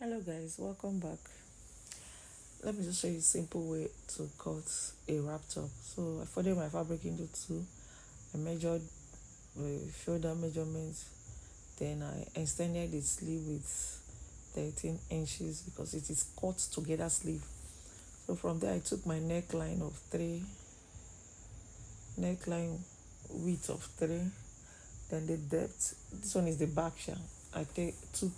Hello guys, welcome back. Let me just show you a simple way to cut a wrap top. So I folded my fabric into two. I measured the shoulder measurements. Then I extended the sleeve with 13 inches because it is cut together sleeve. So from there I took my neckline of three, neckline width of three. Then the depth, this one is the back shell. Took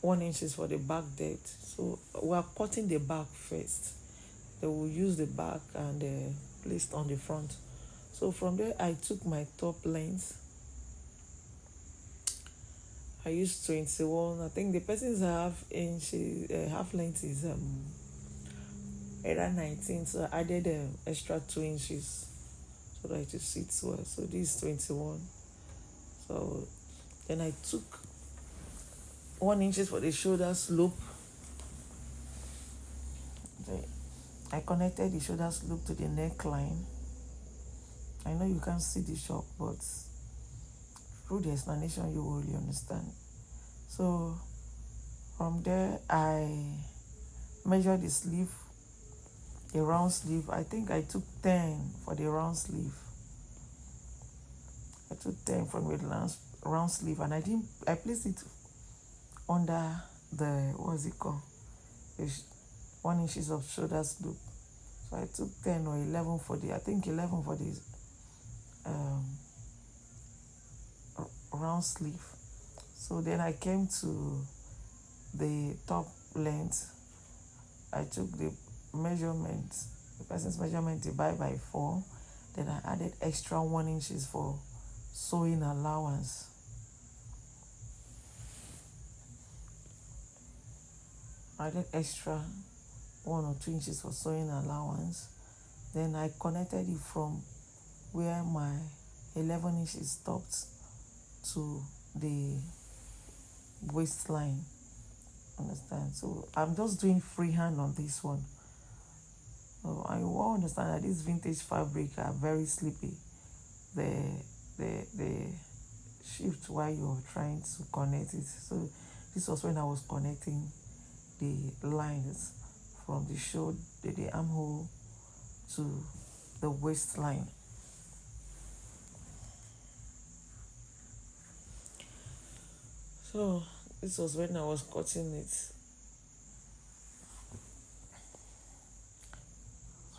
1 inches for the back depth. So we are cutting the back first. They will use the back and placed on the front. So from there I took my top length. I used 21. I think the person's half length is either 19, so I added extra 2 inches so that it sits well. So this is 21. So then I took 1 inches for the shoulder slope. Then I connected the shoulder slope to the neckline. I know you can't see the shop, but through the explanation you will really understand. So from there I measured the sleeve, the round sleeve. I think I took 10 for the round sleeve. I took 10 from the round sleeve, and I placed it under the, what's it called? The 1 inches of shoulder slope. So I took 10 or 11 for the, I think 11 for the um, round sleeve. So then I came to the top length. I took the measurement, the person's measurement divided by 4. Then I added extra 1 inches for sewing allowance. I added extra 1 or 2 inches for sewing allowance. Then I connected it from where my 11 inches stopped to the waistline. Understand? So I'm just doing freehand on this one. So I will understand that this vintage fabric are very sleepy. The shift while you're trying to connect it. So this was when I was connecting the lines from the shoulder, the armhole to the waistline. So this was when I was cutting it.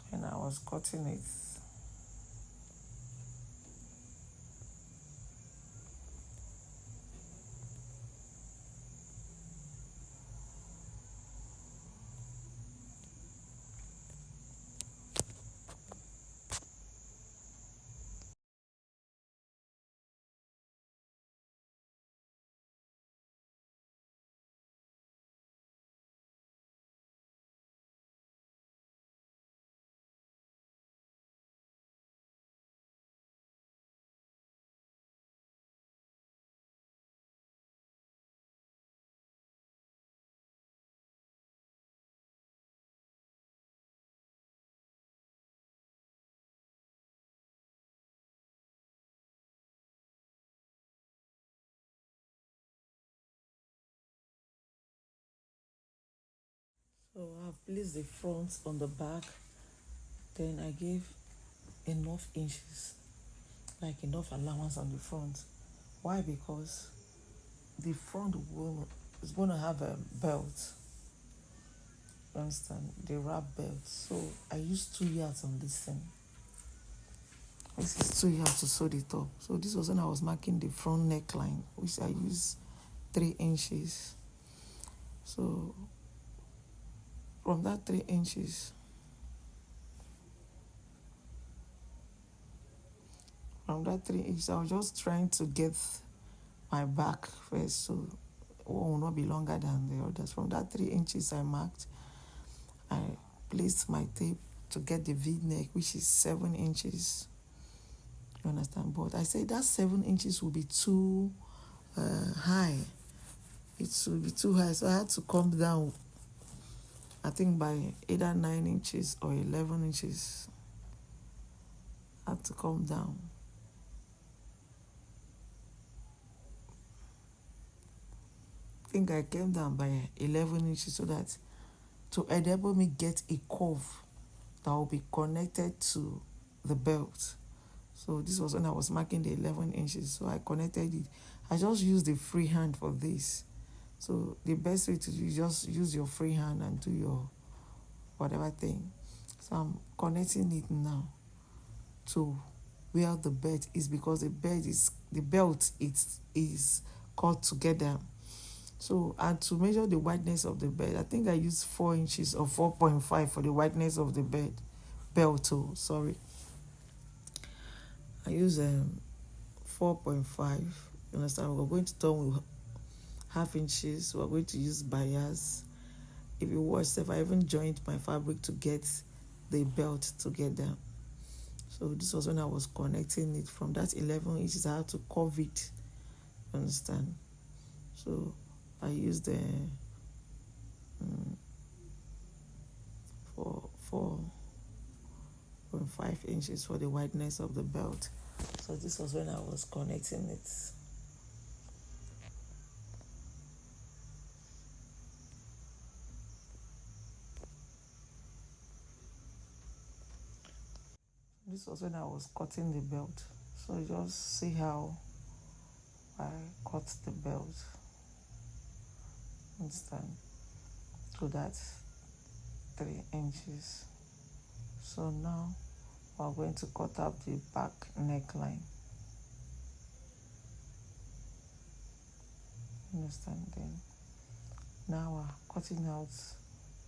When I was cutting it. So I've placed the front on the back. Then I gave enough inches, like enough allowance on the front. Why? Because the front is going to have a belt. You understand? The wrap belt. So I used 2 yards on this thing. This is 2 yards to sew the top. So this was when I was marking the front neckline, which I used 3 inches. So from that 3 inches, I was just trying to get my back first, so one will not be longer than the others. From that 3 inches I marked, I placed my tape to get the V-neck, which is 7 inches. You understand? But I said that 7 inches will be too high. It will be too high, so I had to come down. I think by either 9 inches or 11 inches. I had to come down. think I came down by 11 inches so that to enable me get a curve that will be connected to the belt. So this was when I was marking the 11 inches. So I connected it. I just used the free hand for this. So the best way to do is just use your free hand and do your whatever thing. So I'm connecting it now to where the belt is, because the belt is cut together. So, and to measure the wideness of the belt, I think I used 4 inches or 4.5 for the wideness of the belt. Oh, sorry. I use 4.5. You understand? We're going to turn with half inches. We're going to use bias. If you watch, if I even joined my fabric to get the belt together. So this was when I was connecting it. From that 11 inches, I had to curve it. You understand? So I used the 4.5 inches for the wideness of the belt. So this was when I was connecting it. This was when I was cutting the belt. So just see how I cut the belt. Understand? So that's 3 inches. So now we're going to cut out the back neckline. Understand? Then now we're cutting out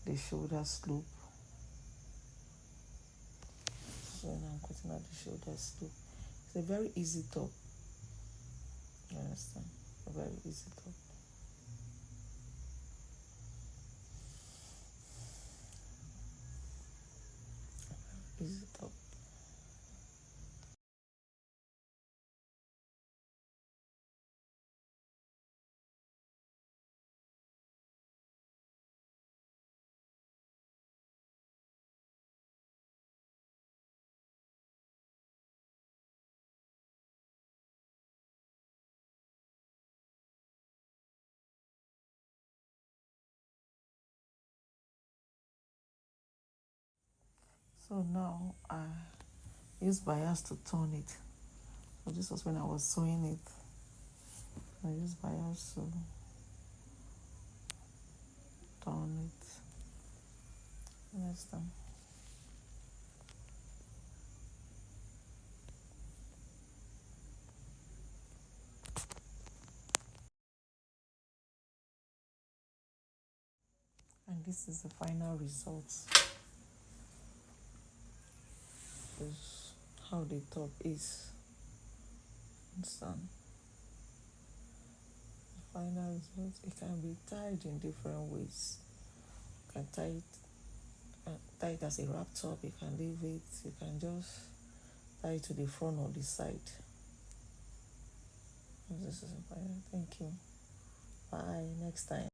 the shoulder slope. So now I'm cutting out the shoulder slope. It's a very easy top. You understand? A very easy top. Easy top. So now I use bias to turn it. So this was when I was sewing it. I use bias to turn it. Understand? And this is the final result. This is how the top is. Understand? The final result. It can be tied in different ways. You can tie it as a wrap top. You can leave it. You can just tie it to the front or the side. This is a final. Thank you. Bye. Next time.